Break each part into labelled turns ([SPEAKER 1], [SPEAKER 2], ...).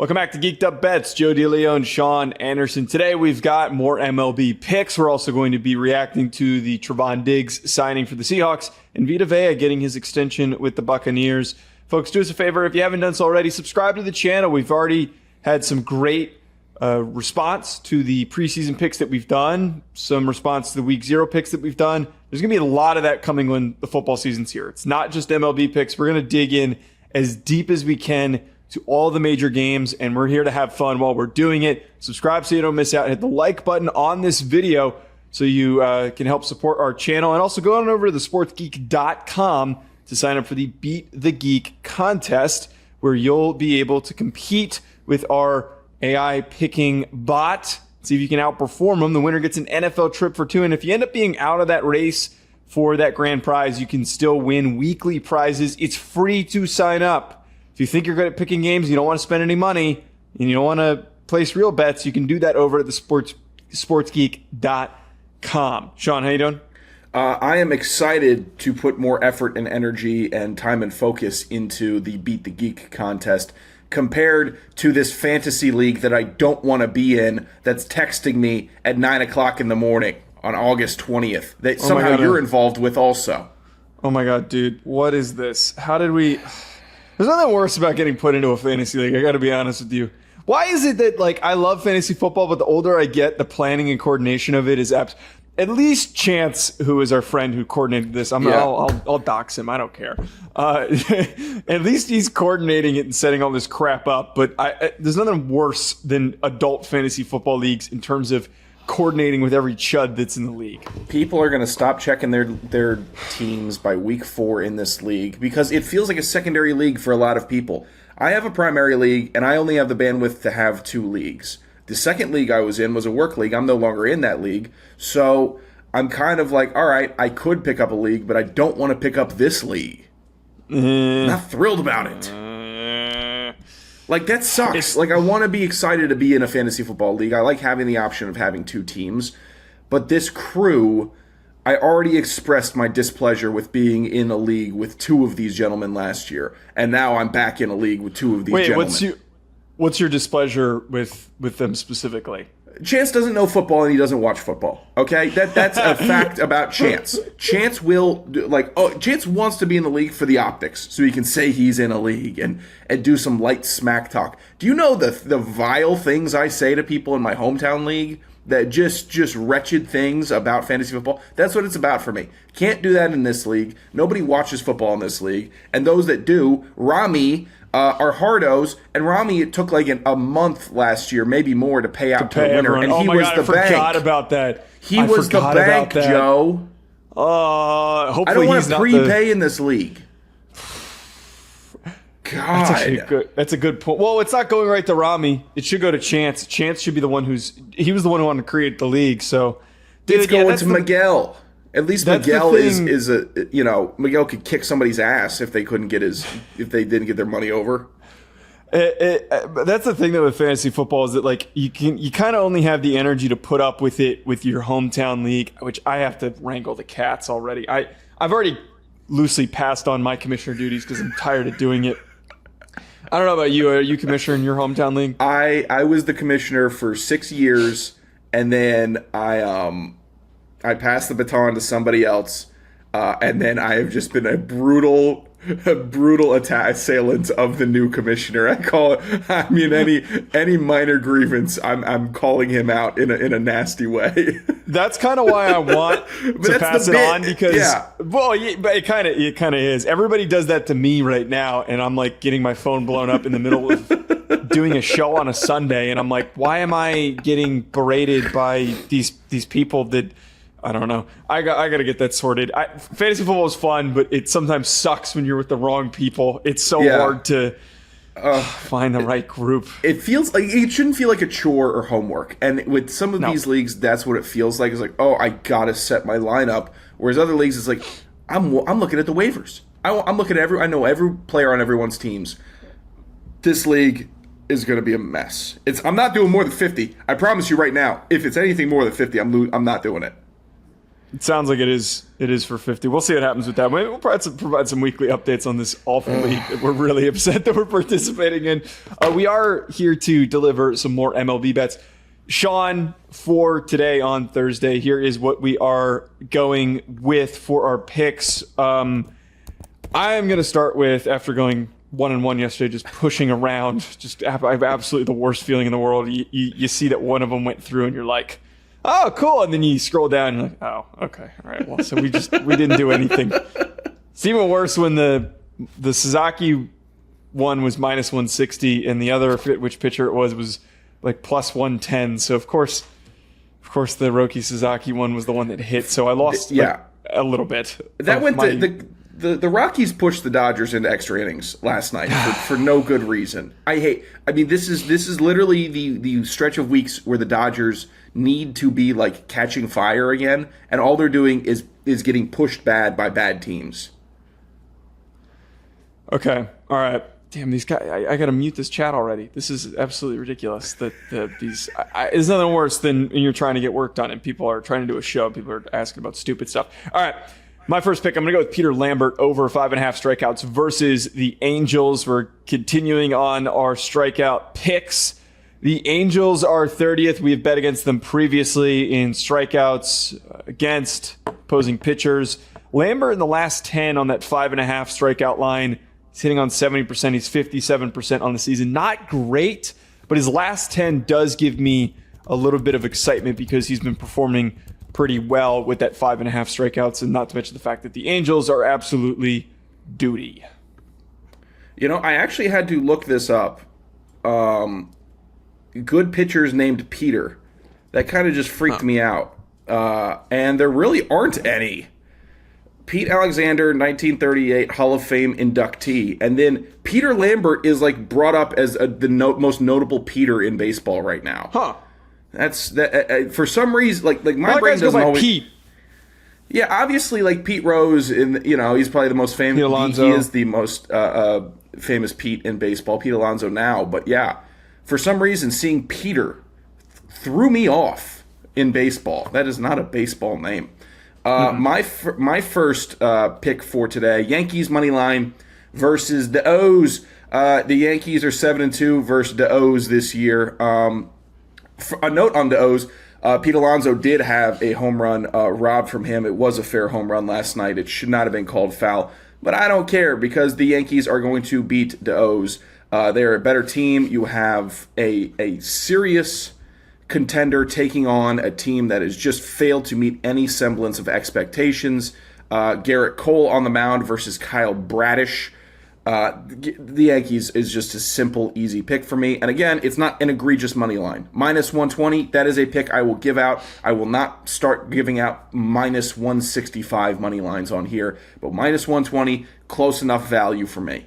[SPEAKER 1] Welcome back to Geek'd Up Bets. Joe DeLeone and Sean Anderson. Today we've got more MLB picks. We're also going to be reacting to the Trevon Diggs signing for the Seahawks and Vita Vea getting his extension with the Buccaneers. Folks, do us a favor. If you haven't done so already, subscribe to the channel. We've already had some great response to the preseason picks that we've done, some response to the week 0 picks that we've done. There's going to be a lot of that coming when the football season's here. It's not just MLB picks. We're going to dig in as deep as we can to all the major games, and we're here to have fun while we're doing it. Subscribe so you don't miss out. Hit the like button on this video so you can help support our channel. And also go on over to thesportsgeek.com to sign up for the Beat the Geek contest, where you'll be able to compete with our AI picking bot. See if you can outperform them. The winner gets an NFL trip for 2. And if you end up being out of that race for that grand prize, you can still win weekly prizes. It's free to sign up. If you think you're good at picking games, you don't want to spend any money, and you don't want to place real bets, you can do that over at the sportsgeek.com. Sean, how you doing?
[SPEAKER 2] I am excited to put more effort and energy and time and focus into the Beat the Geek contest compared to this fantasy league that I don't want to be in that's texting me at 9 o'clock in the morning on August 20th that somehow you're involved with also.
[SPEAKER 1] Oh my God, dude. What is this? How did we... There's nothing worse about getting put into a fantasy league. I got to be honest with you. Why is it that, like, I love fantasy football, but the older I get, the planning and coordination of it is at least Chance, who is our friend who coordinated this. I'll dox him. I don't care. At least he's coordinating it and setting all this crap up. But there's nothing worse than adult fantasy football leagues in terms of coordinating with every chud that's in the league.
[SPEAKER 2] People are going to stop checking their teams by week 4 in this league because it feels like a secondary league for a lot of people. I have a primary league, and I only have the bandwidth to have 2 leagues. The second league I was in was a work league. I'm no longer in that league. So I'm kind of like, all right, I could pick up a league, but I don't want to pick up this league. I'm not thrilled about it. Like, that sucks. Like, I want to be excited to be in a fantasy football league. I like having the option of having 2 teams. But this crew, I already expressed my displeasure with being in a league with 2 of these gentlemen last year. And now I'm back in a league with 2 of these gentlemen.
[SPEAKER 1] What's your displeasure with them specifically?
[SPEAKER 2] Chance doesn't know football and he doesn't watch football. Okay, that's a fact about Chance. Chance Chance wants to be in the league for the optics, so he can say he's in a league and do some light smack talk. Do you know the vile things I say to people in my hometown league? That just wretched things about fantasy football. That's what it's about for me. Can't do that in this league. Nobody watches football in this league, and those that do, Rami. Are hardos, and Rami, it took like a month last year, maybe more, to pay out to the winner, and he was the bank. I forgot
[SPEAKER 1] about that.
[SPEAKER 2] He was the bank, Joe.
[SPEAKER 1] Hopefully
[SPEAKER 2] I don't want to prepay in this league. God.
[SPEAKER 1] That's a good point. Well, it's not going right to Rami. It should go to Chance. Chance should be the one he was the one who wanted to create the league, so...
[SPEAKER 2] It's going to Miguel. At least Miguel is a Miguel could kick somebody's ass if they didn't get their money over.
[SPEAKER 1] That's the thing though with fantasy football is that like you kind of only have the energy to put up with it with your hometown league, which I have to wrangle the cats already. I've already loosely passed on my commissioner duties because I'm tired of doing it. I don't know about you. Are you commissioner in your hometown league?
[SPEAKER 2] I was the commissioner for 6 years, and then I passed the baton to somebody else, and then I have just been a brutal assailant of the new commissioner. Any minor grievance, I'm calling him out in a nasty way.
[SPEAKER 1] That's kind of why I want to pass it on because, but it kind of is. Everybody does that to me right now, and I'm like getting my phone blown up in the middle of doing a show on a Sunday, and I'm like, why am I getting berated by these people that? I don't know. I got to get that sorted. Fantasy football is fun, but it sometimes sucks when you're with the wrong people. It's so hard to find the right group.
[SPEAKER 2] It feels like it shouldn't feel like a chore or homework. And with some of these leagues, that's what it feels like. It's like, oh, I gotta set my lineup. Whereas other leagues, it's like I'm looking at the waivers. I'm looking at I know every player on everyone's teams. This league is going to be a mess. I'm not doing more than 50. I promise you right now. If it's anything more than 50, I'm not doing it.
[SPEAKER 1] It sounds like it is for 50. We'll see what happens with that. Maybe we'll provide some weekly updates on this awful league that we're really upset that we're participating in. We are here to deliver some more MLB bets. Sean, for today on Thursday, here is what we are going with for our picks. I am going to start with, after going 1-1 yesterday, just pushing around. I have absolutely the worst feeling in the world. You see that one of them went through and you're like, oh, cool. And then you scroll down and you're like, oh, okay. All right. Well, so we didn't do anything. It's even worse when the Sasaki one was minus 160 and the other, which pitcher it was like plus 110. So of course the Roki Sasaki one was the one that hit. So I lost a little bit.
[SPEAKER 2] That went the Rockies pushed the Dodgers into extra innings last night for no good reason. This is literally the stretch of weeks where the Dodgers need to be like catching fire again, and all they're doing is getting pushed bad by bad teams.
[SPEAKER 1] Okay. All right. Damn, these guys, I got to mute this chat already. This is absolutely ridiculous. There's nothing worse than when you're trying to get work done and people are trying to do a show. People are asking about stupid stuff. All right. My first pick, I'm going to go with Peter Lambert over 5.5 strikeouts versus the Angels. We're continuing on our strikeout picks. The Angels are 30th. We have bet against them previously in strikeouts against opposing pitchers. Lambert in the last 10 on that 5.5 strikeout line. He's hitting on 70%. He's 57% on the season. Not great, but his last 10 does give me a little bit of excitement because he's been performing pretty well with that 5.5 strikeouts, and not to mention the fact that the Angels are absolutely duty.
[SPEAKER 2] I actually had to look this up. Good pitchers named Peter. That kind of just freaked me out. And there really aren't any. Pete Alexander, 1938 Hall of Fame inductee. And then Peter Lambert is like brought up as the most notable Peter in baseball right now.
[SPEAKER 1] Huh.
[SPEAKER 2] That's that. For some reason, like my brain doesn't always.
[SPEAKER 1] Pete.
[SPEAKER 2] Yeah, obviously, like Pete Rose, he's probably the most famous.
[SPEAKER 1] Pete Alonso.
[SPEAKER 2] He is the most famous Pete in baseball. Pete Alonso now, but yeah, for some reason, seeing Peter threw me off in baseball. That is not a baseball name. My first pick for today: Yankees money line versus the O's. The Yankees are 7-2 versus the O's this year. A note on the O's, Pete Alonso did have a home run robbed from him. It was a fair home run last night. It should not have been called foul. But I don't care because the Yankees are going to beat the O's. They're a better team. You have a serious contender taking on a team that has just failed to meet any semblance of expectations. Garrett Cole on the mound versus Kyle Bradish. The Yankees is just a simple, easy pick for me. And again, it's not an egregious money line. Minus 120, that is a pick I will give out. I will not start giving out minus 165 money lines on here, but minus 120, close enough value for me.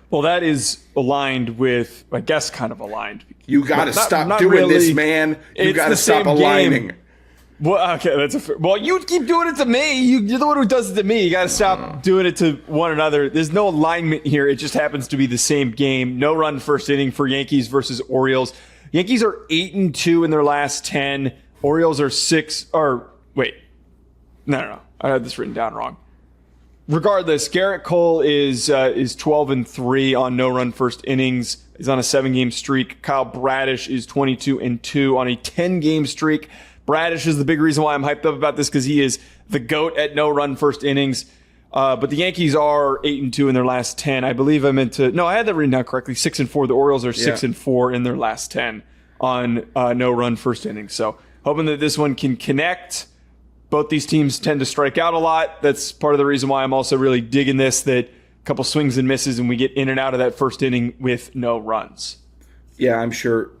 [SPEAKER 1] Well, that is aligned with, I guess, kind of aligned.
[SPEAKER 2] You got to stop doing this, man. You got to stop aligning.
[SPEAKER 1] Well, okay, well, you keep doing it to me. You're the one who does it to me. You got to stop doing it to one another. There's no alignment here. It just happens to be the same game. No run first inning for Yankees versus Orioles. Yankees are 8-2 in their last 10. Orioles are 6. Or wait, no. I had this written down wrong. Regardless, Garrett Cole is 12-3 on no run first innings. He's on a 7-game streak. Kyle Bradish is 22-2 on a 10-game streak. Bradish is the big reason why I'm hyped up about this because he is the GOAT at no-run first innings. But the Yankees are 8-2 in their last 10. I believe I meant to... No, I had that written down correctly. 6-4. The Orioles are 6-4 in their last 10 on no-run first innings. So hoping that this one can connect. Both these teams tend to strike out a lot. That's part of the reason why I'm also really digging this, that a couple swings and misses and we get in and out of that first inning with no runs.
[SPEAKER 2] Yeah, I'm sure...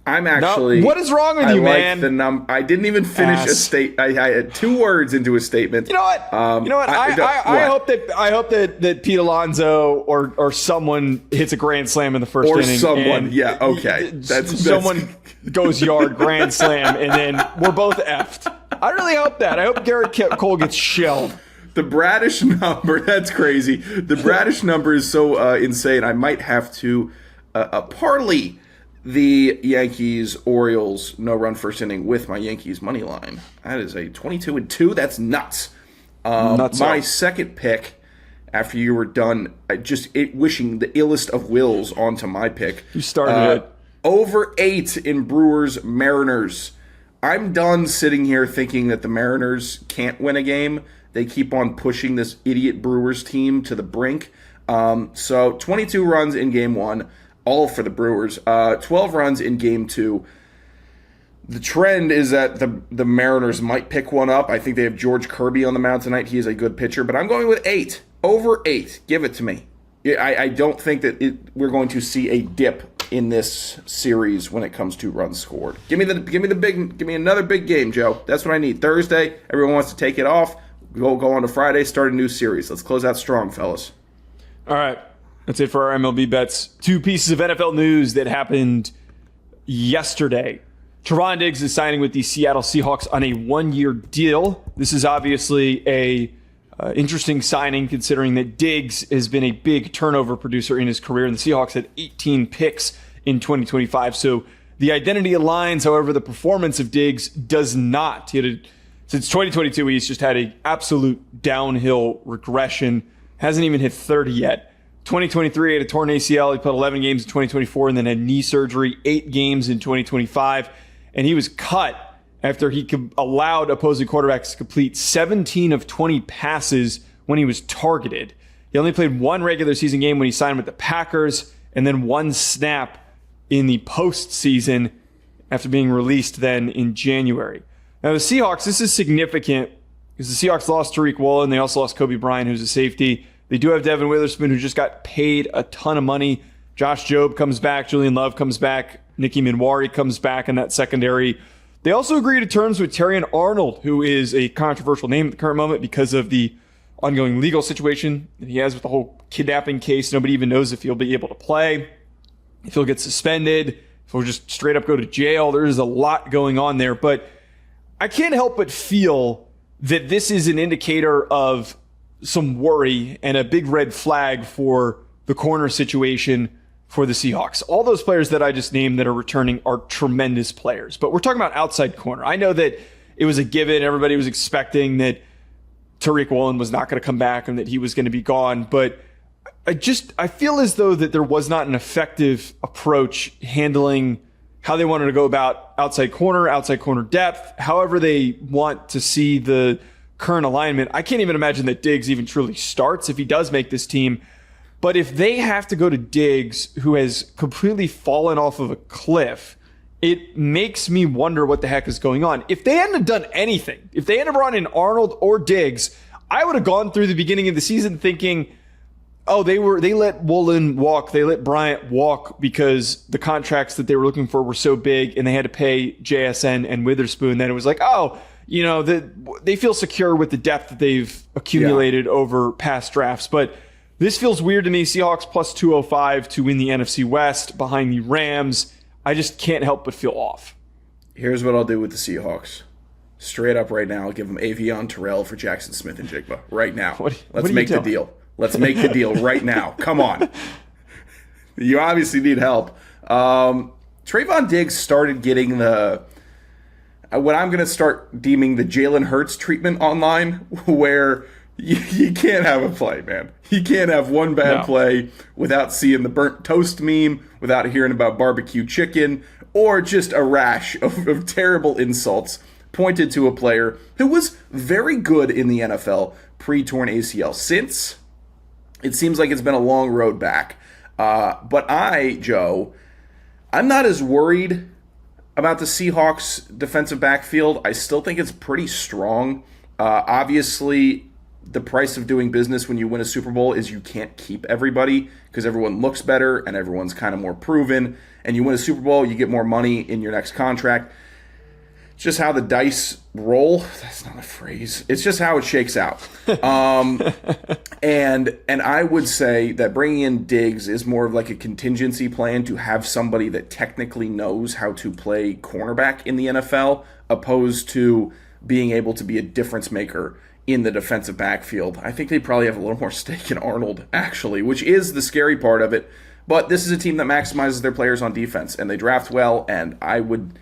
[SPEAKER 2] I'm actually.
[SPEAKER 1] No, what is wrong with you, man?
[SPEAKER 2] I didn't even finish a state. I had 2 words into a statement.
[SPEAKER 1] You know what? I hope that Pete Alonso or someone hits a grand slam in the first inning.
[SPEAKER 2] Or someone, yeah, okay.
[SPEAKER 1] Someone goes yard grand slam, and then we're both effed. I really hope that. I hope Garrett Cole gets shelled.
[SPEAKER 2] The Bradish number, that's crazy. The Bradish number is so insane. I might have to partly the Yankees Orioles no run first inning with my Yankees money line. That is a 22-2. That's nuts. My second pick, after you were done, wishing the illest of wills onto my pick.
[SPEAKER 1] You started it.
[SPEAKER 2] Over 8 in Brewers Mariners. I'm done sitting here thinking that the Mariners can't win a game. They keep on pushing this idiot Brewers team to the brink. So 22 runs in game 1, all for the Brewers. 12 runs in game 2. The trend is that the Mariners might pick one up. I think they have George Kirby on the mound tonight. He is a good pitcher, but I'm going with 8. Over 8. Give it to me. I don't think that we're going to see a dip in this series when it comes to runs scored. Give me another big game, Joe. That's what I need. Thursday, everyone wants to take it off. We'll go on to Friday, start a new series. Let's close out strong, fellas.
[SPEAKER 1] All right. That's it for our MLB bets. 2 pieces of NFL news that happened yesterday. Trevon Diggs is signing with the Seattle Seahawks on a 1-year deal. This is obviously a interesting signing considering that Diggs has been a big turnover producer in his career, and the Seahawks had 18 picks in 2025. So the identity aligns. However, the performance of Diggs does not. Since 2022, he's just had an absolute downhill regression. Hasn't even hit 30 yet. 2023, he had a torn ACL. He played 11 games in 2024 and then had knee surgery, 8 games in 2025. And he was cut after he allowed opposing quarterbacks to complete 17 of 20 passes when he was targeted. He only played 1 regular season game when he signed with the Packers and then 1 snap in the postseason after being released then in January. Now the Seahawks, this is significant because the Seahawks lost Tariq Woolen. They also lost Kobe Bryant, who's a safety. They do have Devin Witherspoon, who just got paid a ton of money. Josh Jobe comes back. Julian Love comes back. Nicky Minwari comes back in that secondary. They also agree to terms with Terrion Arnold, who is a controversial name at the current moment because of the ongoing legal situation that he has with the whole kidnapping case. Nobody even knows if he'll be able to play, if he'll get suspended, if he'll just straight up go to jail. There's a lot going on there. But I can't help but feel that this is an indicator of some worry and a big red flag for the corner situation for the Seahawks. All those players that I just named that are returning are tremendous players, but we're talking about outside corner. I know that it was a given. Everybody was expecting that Tariq Woolen was not going to come back and that he was going to be gone, but I feel as though that there was not an effective approach handling how they wanted to go about outside corner depth, however they want to see the current alignment. I can't even imagine that Diggs even truly starts if he does make this team. But if they have to go to Diggs, who has completely fallen off of a cliff, it makes me wonder what the heck is going on. If they hadn't done anything, if they hadn't brought in Arnold or Diggs, I would have gone through the beginning of the season thinking, oh, they let Woolen walk, they let Bryant walk because the contracts that they were looking for were so big and they had to pay JSN and Witherspoon. Then it was like, oh, they feel secure with the depth that they've accumulated over past drafts. But this feels weird to me. Seahawks plus 205 to win the NFC West behind the Rams. I just can't help but feel off.
[SPEAKER 2] Here's what I'll do with the Seahawks. Straight up right now, I'll give them Avion Terrell for Jackson Smith and Jigba. Right now. Let's make the deal. Let's make the deal right now. Come on. You obviously need help. Trayvon Diggs started getting what I'm going to start deeming the Jalen Hurts treatment online, where you can't have a play, man. You can't have one bad play without seeing the burnt toast meme, without hearing about barbecue chicken, or just a rash of terrible insults pointed to a player who was very good in the NFL pre-torn ACL. Since, it seems like it's been a long road back. But Joe, I'm not as worried about the Seahawks defensive backfield. I still think it's pretty strong. Obviously, the price of doing business when you win a Super Bowl is you can't keep everybody because everyone looks better and everyone's kind of more proven. And you win a Super Bowl, you get more money in your next contract. It's just how the dice roll. That's not a phrase. It's just how it shakes out. And I would say that bringing in Diggs is more of like a contingency plan to have somebody that technically knows how to play cornerback in the NFL, opposed to being able to be a difference maker in the defensive backfield. I think they probably have a little more stake in Arnold, actually, which is the scary part of it. But this is a team that maximizes their players on defense, and they draft well, and I would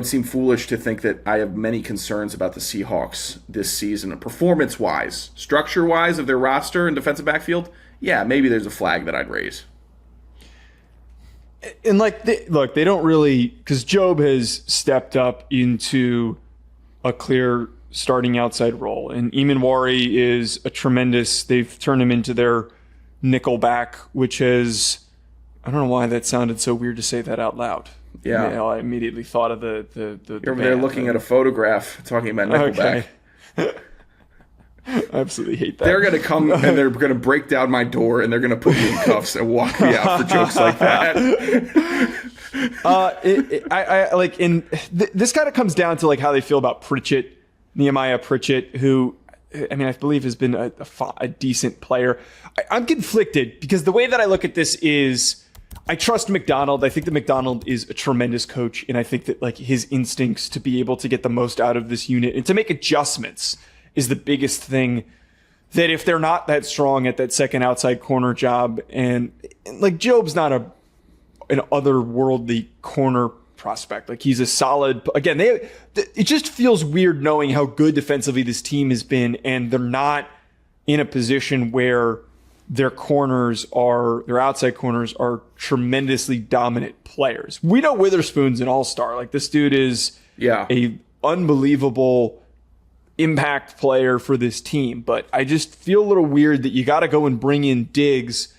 [SPEAKER 2] seem foolish to think that I have many concerns about the Seahawks this season. Performance-wise, structure-wise of their roster and defensive backfield, yeah, maybe there's a flag that I'd raise.
[SPEAKER 1] And they don't really, because Job has stepped up into a clear starting outside role, and Eamon is a tremendous. They've turned him into their nickelback, which has, I don't know why that sounded so weird to say that out loud.
[SPEAKER 2] Yeah,
[SPEAKER 1] I immediately thought of the
[SPEAKER 2] You're over there looking at a photograph talking about nickelback.
[SPEAKER 1] Okay. I absolutely hate that.
[SPEAKER 2] They're going to come and they're going to break down my door and they're going to put me in cuffs and walk me out for jokes like that.
[SPEAKER 1] This kind of comes down to like how they feel about Pritchett, Nehemiah Pritchett, who I believe has been a decent player. I'm conflicted because the way that I look at this is I trust McDonald. I think that McDonald is a tremendous coach, and I think that like his instincts to be able to get the most out of this unit and to make adjustments is the biggest thing. That if they're not that strong at that second outside corner job, and like Job's not an otherworldly corner prospect, like he's a solid. Again, it just feels weird knowing how good defensively this team has been, and they're not in a position where their outside corners are tremendously dominant players. We know Witherspoon's an all-star. Like this dude is a unbelievable impact player for this team, but I just feel a little weird that you got to go and bring in Diggs.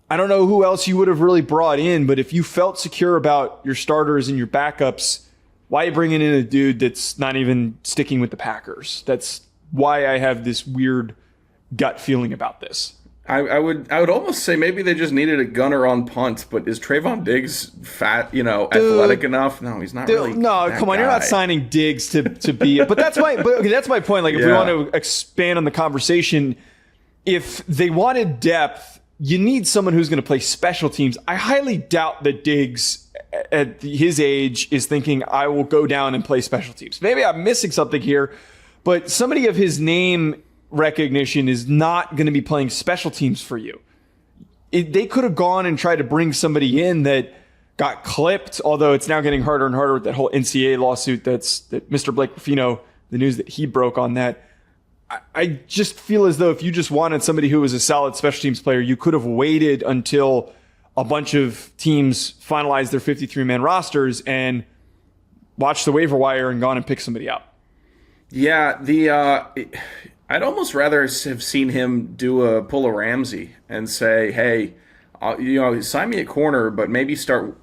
[SPEAKER 1] I don't know who else you would have really brought in, but if you felt secure about your starters and your backups, why are you bringing in a dude that's not even sticking with the Packers? That's why I have this weird gut feeling about this.
[SPEAKER 2] I would almost say maybe they just needed a gunner on punt, but is Trayvon Diggs athletic enough? No, he's not really.
[SPEAKER 1] No, come on, you're not signing Diggs to be it. But that's my point. Like if we want to expand on the conversation, if they wanted depth, you need someone who's going to play special teams. I highly doubt that Diggs at his age is thinking I will go down and play special teams. Maybe I'm missing something here, but somebody of his name recognition is not going to be playing special teams for you. They could have gone and tried to bring somebody in that got clipped, although it's now getting harder and harder with that whole NCAA lawsuit that Mr. Blake Ruffino, the news that he broke on that. I just feel as though if you just wanted somebody who was a solid special teams player, you could have waited until a bunch of teams finalized their 53-man rosters and watched the waiver wire and gone and picked somebody up.
[SPEAKER 2] Yeah, I'd almost rather have seen him pull a Ramsey and say, hey, sign me a corner, but maybe start,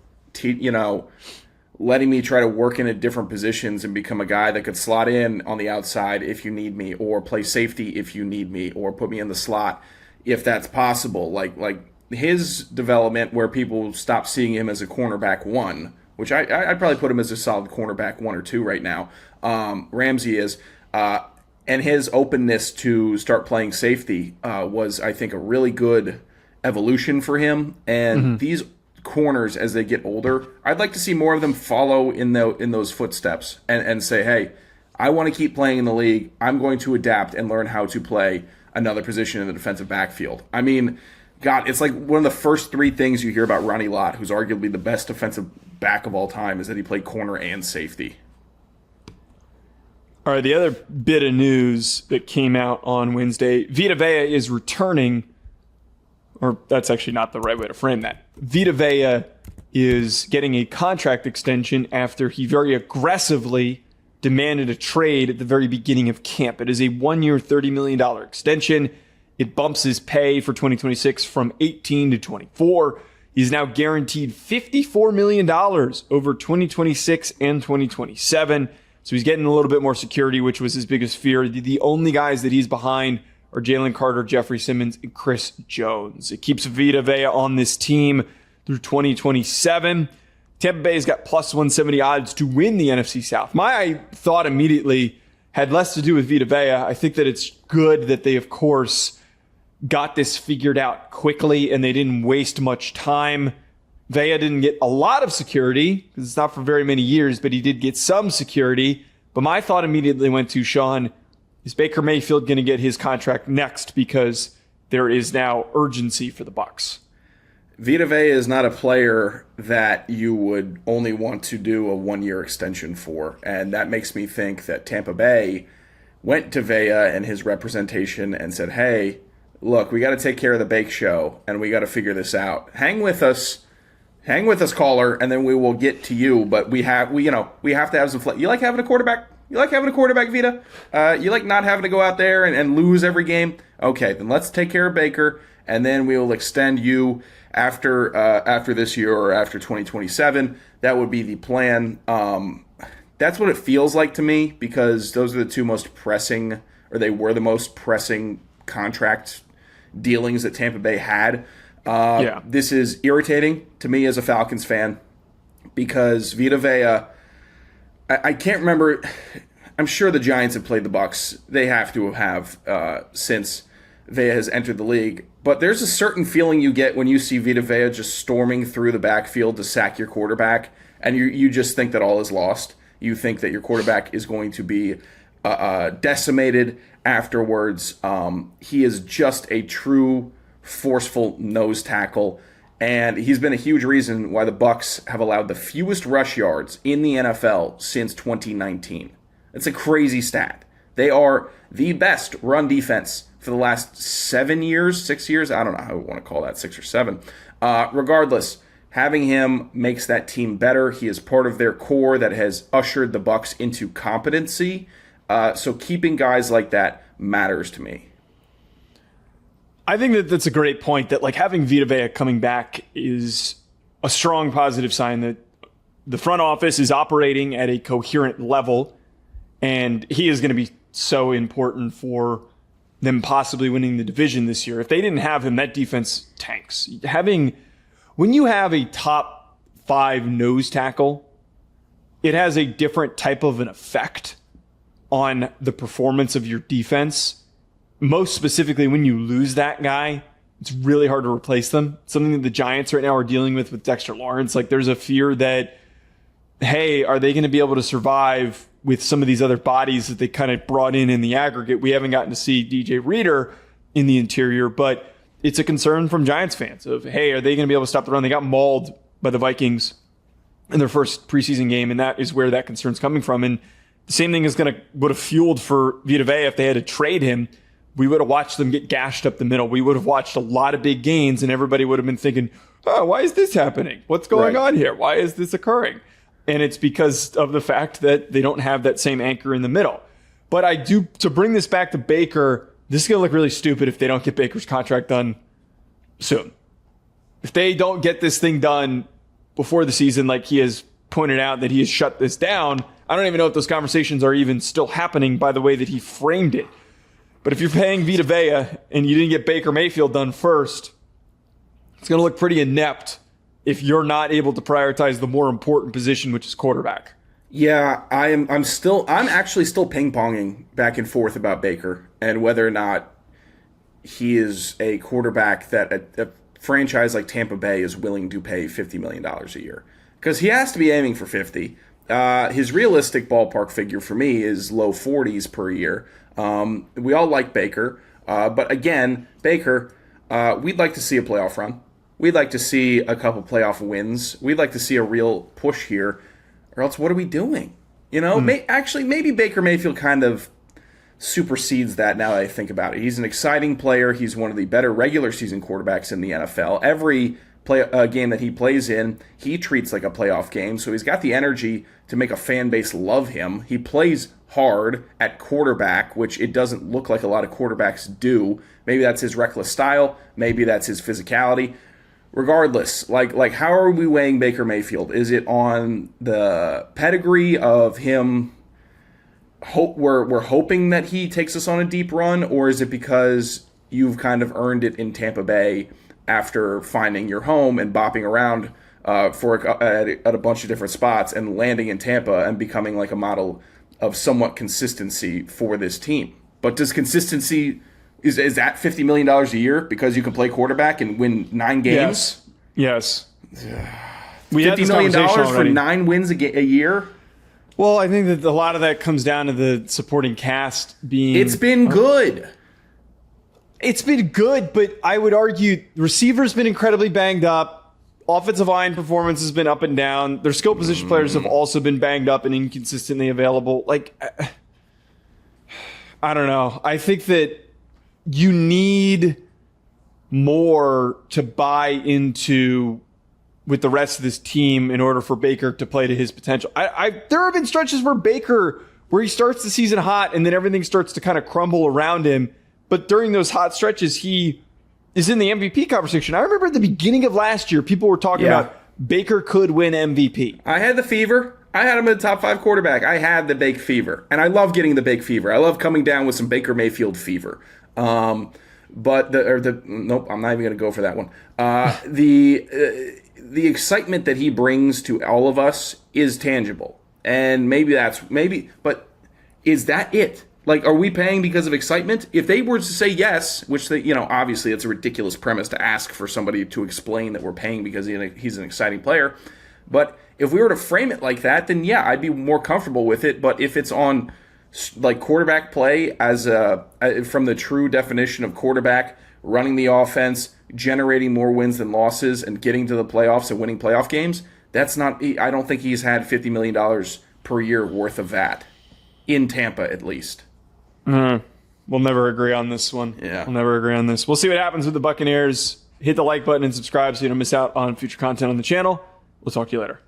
[SPEAKER 2] letting me try to work in at different positions and become a guy that could slot in on the outside if you need me, or play safety if you need me, or put me in the slot if that's possible. Like his development where people stop seeing him as a cornerback one, which I'd probably put him as a solid cornerback 1 or 2 right now. Ramsey is. And his openness to start playing safety was, I think, a really good evolution for him. And these corners, as they get older, I'd like to see more of them follow in those footsteps and say, hey, I want to keep playing in the league. I'm going to adapt and learn how to play another position in the defensive backfield. I mean, God, it's like one of the first 3 things you hear about Ronnie Lott, who's arguably the best defensive back of all time, is that he played corner and safety.
[SPEAKER 1] All right, the other bit of news that came out on Wednesday, Vita Vea is returning, or that's actually not the right way to frame that. Vita Vea is getting a contract extension after he very aggressively demanded a trade at the very beginning of camp. It is a 1-year, $30 million extension. It bumps his pay for 2026 from 18 to 24. He's now guaranteed $54 million over 2026 and 2027. So he's getting a little bit more security, which was his biggest fear. The only guys that he's behind are Jalen Carter, Jeffrey Simmons, and Chris Jones. It keeps Vita Vea on this team through 2027. Tampa Bay's got plus 170 odds to win the NFC South. My thought immediately had less to do with Vita Vea. I think that it's good that they, of course, got this figured out quickly and they didn't waste much time. Vea didn't get a lot of security because it's not for very many years, but he did get some security. But my thought immediately went to, Sean, is Baker Mayfield going to get his contract next because there is now urgency for the Bucs?
[SPEAKER 2] Vita Vea is not a player that you would only want to do a 1-year extension for. And that makes me think that Tampa Bay went to Vea and his representation and said, hey, look, we got to take care of the bake show and we got to figure this out. Hang with us, caller, and then we will get to you. But we have to have some You like having a quarterback? You like having a quarterback, Vita? You like not having to go out there and lose every game? Okay, then let's take care of Baker, and then we will extend you after this year or after 2027. That would be the plan. That's what it feels like to me, because those are the two most pressing, or they were the most pressing contract dealings that Tampa Bay had. This is irritating to me as a Falcons fan, because Vita Vea, I can't remember. I'm sure the Giants have played the Bucs. They have to have since Vea has entered the league. But there's a certain feeling you get when you see Vita Vea just storming through the backfield to sack your quarterback, and you just think that all is lost. You think that your quarterback is going to be decimated afterwards. He is just a true forceful nose tackle, and he's been a huge reason why the Bucs have allowed the fewest rush yards in the NFL since 2019. It's a crazy stat. They are the best run defense for the last 6 years. I don't know how we want to call that, 6 or 7. Regardless, having him makes that team better. He is part of their core that has ushered the Bucs into competency. So keeping guys like that matters to me.
[SPEAKER 1] I think that that's a great point, that like having Vita Vea coming back is a strong positive sign that the front office is operating at a coherent level, and he is going to be so important for them possibly winning the division this year. If they didn't have him, that defense tanks. When you have a top 5 nose tackle, it has a different type of an effect on the performance of your defense. Most specifically, when you lose that guy, it's really hard to replace them. Something that the Giants right now are dealing with Dexter Lawrence. Like, there's a fear that, hey, are they going to be able to survive with some of these other bodies that they kind of brought in the aggregate? We haven't gotten to see DJ Reader in the interior, but it's a concern from Giants fans of, hey, are they going to be able to stop the run? They got mauled by the Vikings in their first preseason game, and that is where that concern's coming from. And the same thing would have fueled for Vita Vea if they had to trade him. We would have watched them get gashed up the middle. We would have watched a lot of big gains, and everybody would have been thinking, oh, why is this happening? What's going on here? Why is this occurring? And it's because of the fact that they don't have that same anchor in the middle. But to bring this back to Baker, this is going to look really stupid if they don't get Baker's contract done soon. If they don't get this thing done before the season, like he has pointed out that he has shut this down, I don't even know if those conversations are even still happening by the way that he framed it. But if you're paying Vita Vea and you didn't get Baker Mayfield done first, it's going to look pretty inept if you're not able to prioritize the more important position, which is quarterback.
[SPEAKER 2] Yeah, I'm actually still ping-ponging back and forth about Baker and whether or not he is a quarterback that a franchise like Tampa Bay is willing to pay $50 million a year. Because he has to be aiming for 50. His realistic ballpark figure for me is low 40s per year. We all like Baker, but again, Baker, we'd like to see a playoff run. We'd like to see a couple playoff wins. We'd like to see a real push here, or else what are we doing? Maybe Baker Mayfield kind of supersedes that now that I think about it. He's an exciting player. He's one of the better regular season quarterbacks in the NFL. Every game that he plays in, he treats like a playoff game, so he's got the energy to make a fan base love him. He plays hard at quarterback, which it doesn't look like a lot of quarterbacks do. Maybe that's his reckless style. Maybe that's his physicality. Regardless, like how are we weighing Baker Mayfield? Is it on the pedigree of him? We're hoping that he takes us on a deep run, or is it because you've kind of earned it in Tampa Bay after finding your home and bopping around at a bunch of different spots and landing in Tampa and becoming like a model of somewhat consistency for this team? But does consistency, is that $50 million a year because you can play quarterback and win 9 games?
[SPEAKER 1] Yes.
[SPEAKER 2] We $50 million for 9 wins a year?
[SPEAKER 1] Well, I think that a lot of that comes down to the supporting cast being...
[SPEAKER 2] It's been good.
[SPEAKER 1] It's been good, but I would argue receiver's been incredibly banged up. Offensive line performance has been up and down. Their skill position players have also been banged up and inconsistently available. Like, I don't know. I think that you need more to buy into with the rest of this team in order for Baker to play to his potential. There have been stretches where he starts the season hot and then everything starts to kind of crumble around him. But during those hot stretches, he is in the MVP conversation. I remember at the beginning of last year, people were talking about Baker could win MVP.
[SPEAKER 2] I had the fever. I had him in the top 5 quarterback. I had the Bake fever. And I love getting the Bake fever. I love coming down with some Baker Mayfield fever. Nope, I'm not even going to go for that one. The excitement that he brings to all of us is tangible. And but is that it? Like, are we paying because of excitement? If they were to say yes, which obviously it's a ridiculous premise to ask for somebody to explain that we're paying because he's an exciting player. But if we were to frame it like that, then yeah, I'd be more comfortable with it. But if it's on like quarterback play as from the true definition of quarterback, running the offense, generating more wins than losses, and getting to the playoffs and winning playoff games, that's not. I don't think he's had $50 million per year worth of that in Tampa, at least.
[SPEAKER 1] We'll never agree on this one.
[SPEAKER 2] Yeah.
[SPEAKER 1] We'll never agree on this. We'll see what happens with the Buccaneers. Hit the like button and subscribe so you don't miss out on future content on the channel. We'll talk to you later.